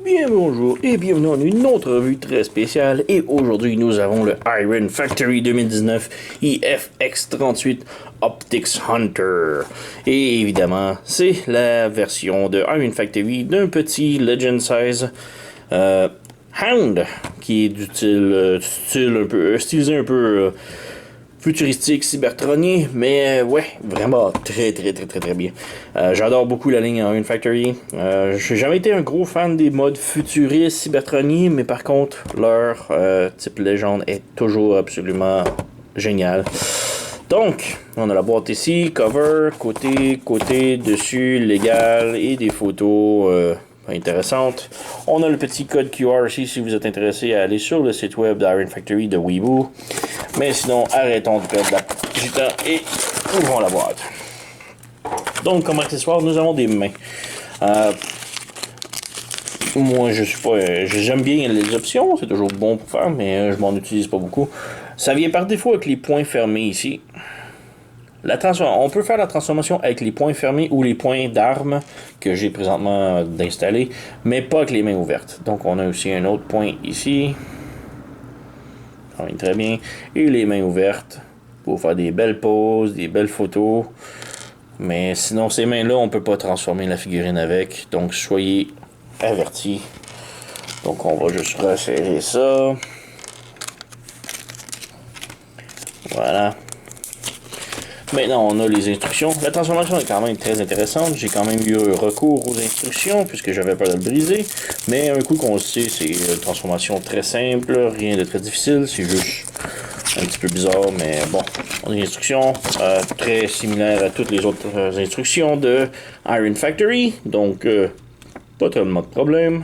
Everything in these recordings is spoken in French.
Bien bonjour et bienvenue dans une autre revue très spéciale et aujourd'hui nous avons le Iron Factory 2019 IFX38 Optics Hunter et évidemment c'est la version de Iron Factory d'un petit Legend Size Hound qui est du style un peu stylisé un peu futuristique, cybertronien, mais ouais, vraiment très bien. J'adore beaucoup la ligne en Iron Factory. J'ai jamais été un gros fan des modes futuristes, cybertroniens, mais par contre, leur type légende est toujours absolument génial. Donc, on a la boîte ici, cover, côté, dessus, légal, et des photos intéressantes. On a le petit code QR ici si vous êtes intéressé à aller sur le site web d'Iron Factory de Weeboo. Mais sinon, arrêtons de perdre du temps et ouvrons la boîte. Donc, comme accessoire, nous avons des mains. Moi, je suis pas. J'aime bien les options, c'est toujours bon pour faire, mais je m'en utilise pas beaucoup. Ça vient par défaut avec les poings fermés ici. On peut faire la transformation avec les poings fermés ou les poings d'armes que j'ai présentement d'installer, mais pas avec les mains ouvertes. Donc, on a aussi un autre point ici. Très bien. Et les mains ouvertes pour faire des belles poses, des belles photos. Mais sinon, ces mains-là, on ne peut pas transformer la figurine avec. Donc, soyez avertis. Donc, on va juste resserrer ça. Voilà. Maintenant, on a les instructions. La transformation est quand même très intéressante. J'ai quand même eu recours aux instructions puisque j'avais peur de le briser. Mais un coup qu'on le sait, c'est une transformation très simple, rien de très difficile. C'est juste un petit peu bizarre, mais bon. On a une instruction très similaire à toutes les autres instructions de Iron Factory. Donc, pas tellement de problème.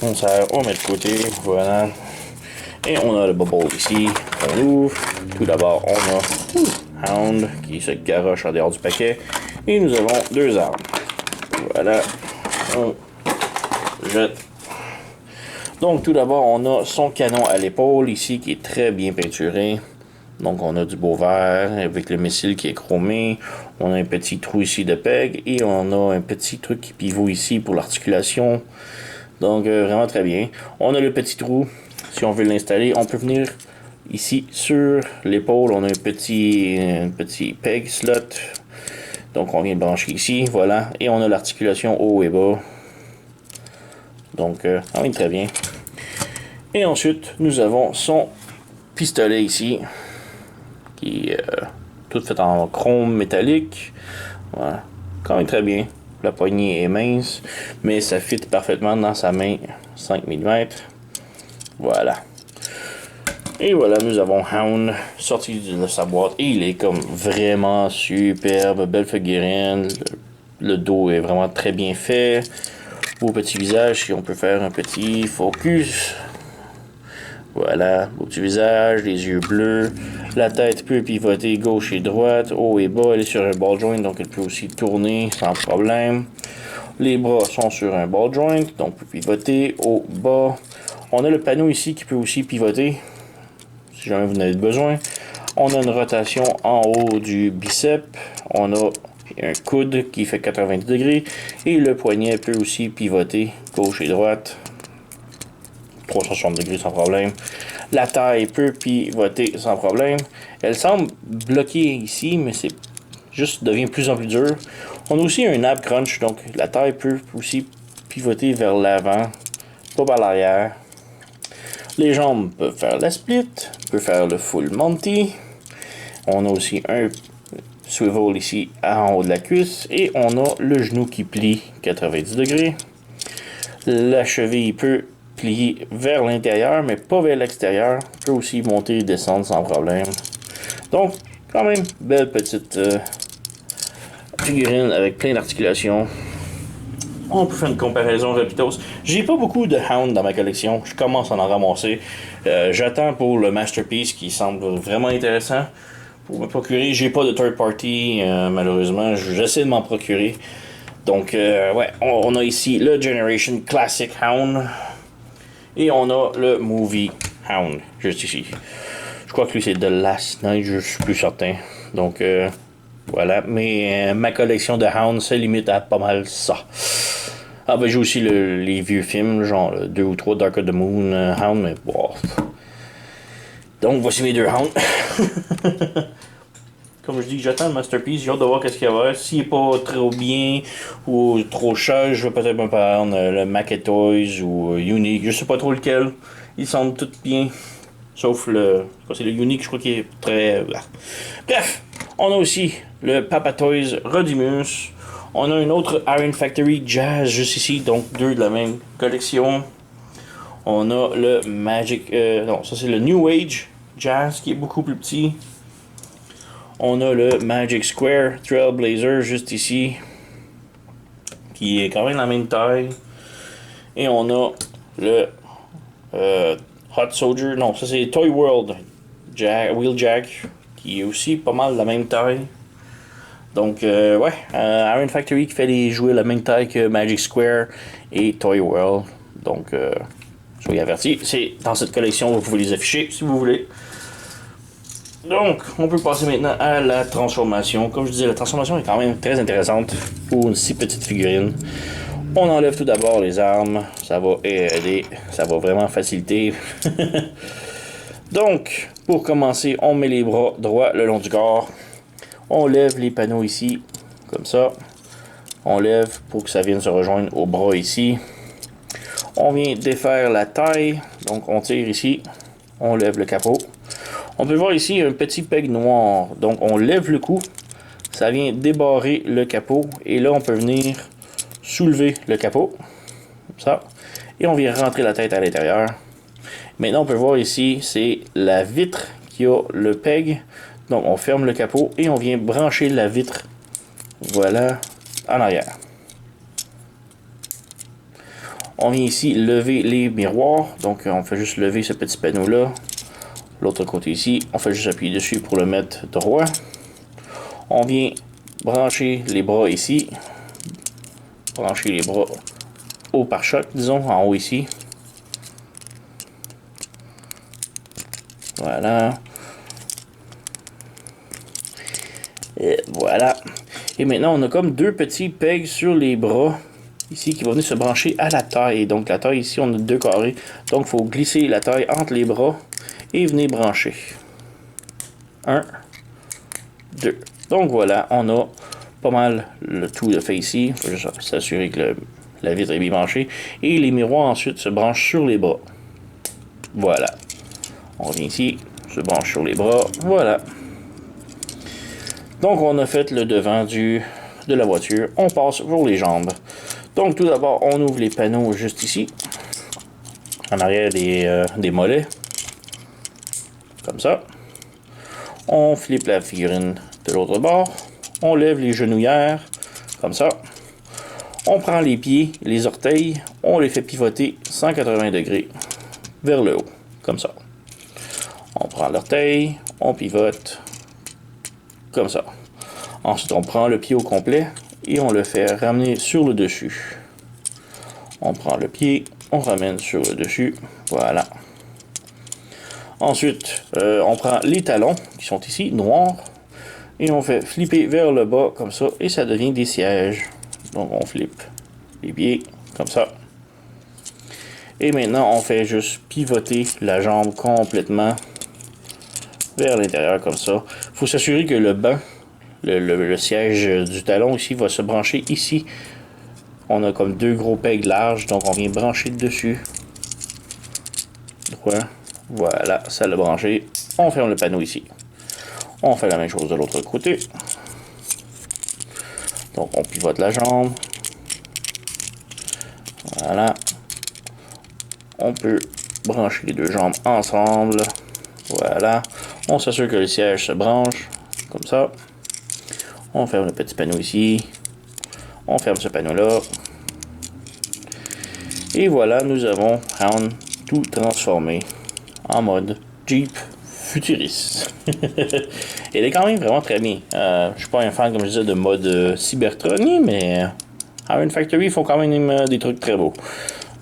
On met de côté, voilà. Et on a le bubble ici, on ouvre. Tout d'abord, on a Hound qui se garoche en dehors du paquet. Et nous avons deux armes. Voilà. On jette. Donc, tout d'abord, on a son canon à l'épaule ici qui est très bien peinturé. Donc, on a du beau vert avec le missile qui est chromé. On a un petit trou ici de peg. Et on a un petit truc qui pivot ici pour l'articulation. Donc, vraiment très bien. On a le petit trou. Si on veut l'installer, on peut venir ici sur l'épaule. On a un petit peg slot. Donc, on vient de brancher ici. Voilà. Et on a l'articulation haut et bas. Donc, on est très bien. Et ensuite, nous avons son pistolet ici. Qui est tout fait en chrome métallique. Voilà. Quand même très bien. La poignée est mince. Mais ça fit parfaitement dans sa main 5 mm. Voilà. Et voilà, nous avons Hound sorti de sa boîte. Et il est comme vraiment superbe. Belle figurine. Le dos est vraiment très bien fait. Beau petit visage. Si on peut faire un petit focus. Voilà. Beau petit visage. Les yeux bleus. La tête peut pivoter gauche et droite. Haut et bas. Elle est sur un ball joint. Donc elle peut aussi tourner sans problème. Les bras sont sur un ball joint. Donc on peut pivoter haut, bas. On a le panneau ici qui peut aussi pivoter, si jamais vous en avez besoin. On a une rotation en haut du bicep. On a un coude qui fait 90 degrés. Et le poignet peut aussi pivoter gauche et droite. 360 degrés sans problème. La taille peut pivoter sans problème. Elle semble bloquée ici, mais c'est juste devient de plus en plus dur. On a aussi un ab crunch, donc la taille peut aussi pivoter vers l'avant, pas par l'arrière. Les jambes peuvent faire la split, peuvent faire le full Monty. On a aussi un swivel ici en haut de la cuisse et on a le genou qui plie 90 degrés. La cheville peut plier vers l'intérieur mais pas vers l'extérieur. Peut aussi monter et descendre sans problème. Donc, quand même, belle petite figurine avec plein d'articulations. On peut faire une comparaison rapidos. J'ai pas beaucoup de Hound dans ma collection. Je commence à en ramasser. J'attends pour le Masterpiece qui semble vraiment intéressant pour me procurer. J'ai pas de third party, malheureusement. J'essaie de m'en procurer. Donc, ouais, on a ici le Generation Classic Hound. Et on a le Movie Hound, juste ici. Je crois que lui c'est The Last Night, je suis plus certain. Donc, voilà. Mais ma collection de Hound se limite à pas mal ça. Ah ben j'ai aussi les vieux films, genre 2 ou 3 Dark of the Moon, Hound, mais bon. Donc voici mes deux Hounds. Comme je dis, j'attends le Masterpiece, j'ai hâte de voir qu'est-ce qu'il y a. S'il n'est pas trop bien ou trop cher, je vais peut-être me prendre le Mac Toys ou Unique, je sais pas trop lequel. Ils semblent tous bien. Sauf le. C'est le Unique, je crois qu'il est très. Bref, on a aussi le Papa Toys Rodimus. On a une autre Iron Factory Jazz juste ici, donc deux de la même collection. On a le Magic. Non, ça c'est le New Age Jazz qui est beaucoup plus petit. On a le Magic Square Trailblazer juste ici, qui est quand même la même taille. Et on a le Hot Soldier, non, ça c'est Toy World Wheeljack, qui est aussi pas mal la même taille. Donc, ouais, Iron Factory qui fait les jouets la même taille que Magic Square et Toy World. Donc, soyez avertis, c'est dans cette collection, vous pouvez les afficher si vous voulez. Donc, on peut passer maintenant à la transformation. Comme je disais, la transformation est quand même très intéressante pour une si petite figurine. On enlève tout d'abord les armes, ça va aider, ça va vraiment faciliter. Donc, pour commencer, on met les bras droits le long du corps. On lève les panneaux ici, comme ça. On lève pour que ça vienne se rejoindre au bras ici. On vient défaire la taille, donc on tire ici, on lève le capot. On peut voir ici un petit peg noir, donc on lève le cou, ça vient débarrer le capot, et là on peut venir soulever le capot, comme ça, et on vient rentrer la tête à l'intérieur. Maintenant on peut voir ici, c'est la vitre qui a le peg, donc on ferme le capot et on vient brancher la vitre, voilà, en arrière. On vient ici lever les miroirs, donc on fait juste lever ce petit panneau là. L'autre côté ici, on fait juste appuyer dessus pour le mettre droit. On vient brancher les bras ici. Brancher les bras au pare-choc, disons, en haut ici. Voilà. Et voilà. Et maintenant, on a comme deux petits pegs sur les bras ici qui vont venir se brancher à la taille. Donc la taille ici, on a deux carrés. Donc il faut glisser la taille entre les bras et venir brancher. 1, 2. Donc voilà, on a pas mal le tout de fait ici. Il faut juste s'assurer que la vitre est bien branchée. Et les miroirs ensuite se branchent sur les bras. Voilà. On vient ici, se branche sur les bras. Voilà. Donc on a fait le devant de la voiture. On passe pour les jambes. Donc tout d'abord, on ouvre les panneaux juste ici. En arrière des mollets. Comme ça. On flippe la figurine de l'autre bord. On lève les genouillères. Comme ça. On prend les pieds, les orteils. On les fait pivoter 180 degrés vers le haut. Comme ça. On prend l'orteil. On pivote. Comme ça. Ensuite, on prend le pied au complet et on le fait ramener sur le dessus. On prend le pied, on ramène sur le dessus. Voilà. Ensuite, on prend les talons qui sont ici, noirs, et on fait flipper vers le bas comme ça et ça devient des sièges. Donc, on flippe les pieds comme ça. Et maintenant, on fait juste pivoter la jambe complètement vers l'intérieur comme ça. Il faut s'assurer que le banc, le siège du talon ici va se brancher ici. On a comme deux gros pegs larges, donc on vient brancher dessus. Droit. Voilà, ça l'a branché. On ferme le panneau ici. On fait la même chose de l'autre côté. Donc on pivote la jambe. Voilà. On peut brancher les deux jambes ensemble. Voilà. On s'assure que le siège se branche. Comme ça. On ferme le petit panneau ici. On ferme ce panneau-là. Et voilà, nous avons Hound tout transformé en mode Jeep futuriste. Elle est quand même vraiment très bien. Je suis pas un fan, comme je disais, de mode Cybertron, mais Iron Factory font quand même des trucs très beaux.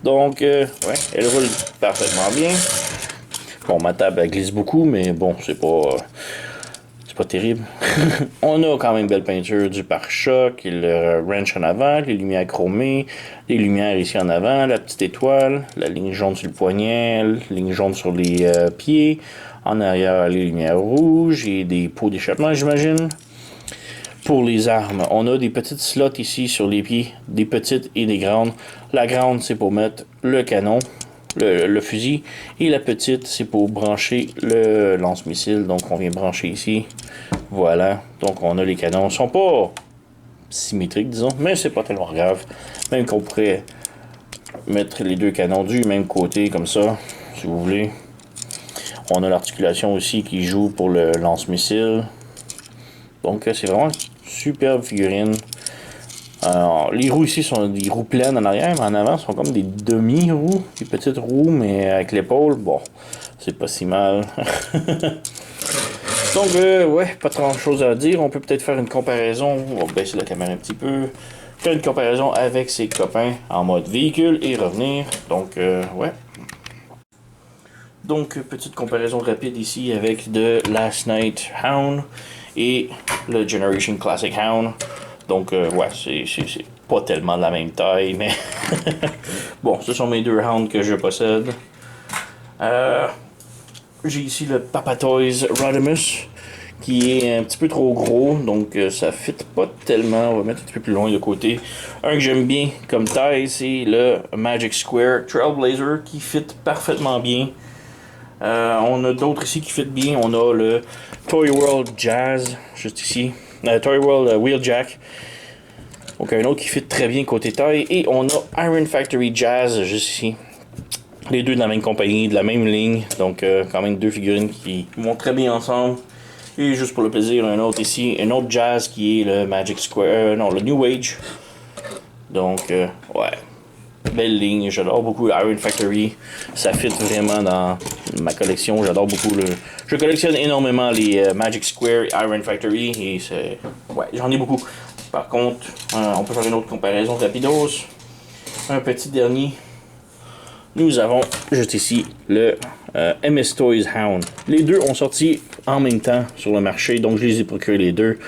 Donc, ouais, elle roule parfaitement bien. Bon, ma table elle glisse beaucoup, mais bon, c'est pas pas terrible. On a quand même belle peinture du pare-choc, le wrench en avant, les lumières chromées, les lumières ici en avant, la petite étoile, la ligne jaune sur le poignet, la ligne jaune sur les pieds. En arrière, les lumières rouges et des pots d'échappement, j'imagine. Pour les armes, on a des petites slots ici sur les pieds, des petites et des grandes. La grande, c'est pour mettre le canon, le fusil, et la petite, c'est pour brancher le lance-missile. Donc, on vient brancher ici. Voilà. Donc, on a les canons. Ils sont pas symétriques, disons, mais c'est pas tellement grave. Même qu'on pourrait mettre les deux canons du même côté, comme ça, si vous voulez. On a l'articulation aussi qui joue pour le lance-missile. Donc, c'est vraiment superbe figurine. Alors, les roues ici sont des roues pleines en arrière, mais en avant sont comme des demi-roues, des petites roues, mais avec l'épaule, bon, c'est pas si mal. Donc, ouais, pas trop de choses à dire. On peut peut-être faire une comparaison. On va baisser la caméra un petit peu. Faire une comparaison avec ses copains en mode véhicule et revenir. Donc, ouais. Donc, petite comparaison rapide ici avec The Last Night Hound et le Generation Classic Hound. Donc, ouais, c'est pas tellement de la même taille, mais bon, ce sont mes deux hounds que je possède. J'ai ici le Papa Toys Rodimus, qui est un petit peu trop gros, donc ça fit pas tellement. On va mettre un petit peu plus loin de côté. Un que j'aime bien comme taille, c'est le Magic Square Trailblazer, qui fit parfaitement bien. On a d'autres ici qui fit bien. On a le Toy World Jazz, juste ici. Toy World Wheeljack. Donc un autre qui fit très bien côté taille. Et on a Iron Factory Jazz, juste ici. Les deux de la même compagnie, de la même ligne. Donc quand même deux figurines qui vont très bien ensemble. Et juste pour le plaisir, un autre ici. Un autre Jazz qui est le Magic Square. Non, le New Age. Donc, ouais. Belle ligne, j'adore beaucoup Iron Factory, ça fit vraiment dans ma collection, j'adore beaucoup je collectionne énormément les Magic Square Iron Factory et c'est... ouais, j'en ai beaucoup. Par contre, on peut faire une autre comparaison rapidos. Un petit dernier. Nous avons juste ici le MS Toys Hound. Les deux ont sorti en même temps sur le marché, donc je les ai procurés les deux.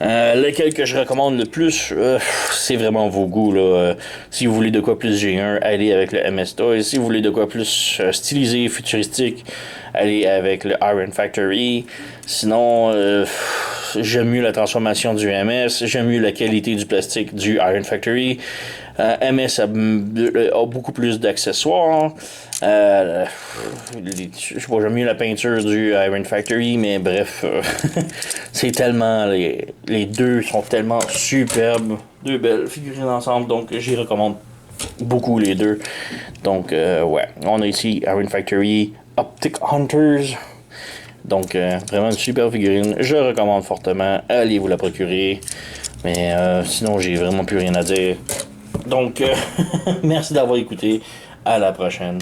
Lequel que je recommande le plus, c'est vraiment vos goûts. Là. Si vous voulez de quoi plus G1, allez avec le MS Toys. Si vous voulez de quoi plus stylisé, futuristique, allez avec le Iron Factory. Sinon, j'aime mieux la transformation du MS, j'aime mieux la qualité du plastique du Iron Factory. MS a beaucoup plus d'accessoires. Je sais pas, j'aime mieux la peinture du Iron Factory, mais bref, c'est tellement... Les deux sont tellement superbes. Deux belles figurines ensemble, donc j'y recommande beaucoup les deux. Donc, ouais, on a ici Iron Factory, Optic Hunters. Donc, vraiment une super figurine. Je recommande fortement. Allez vous la procurer. Mais sinon, j'ai vraiment plus rien à dire. Donc, merci d'avoir écouté. À la prochaine.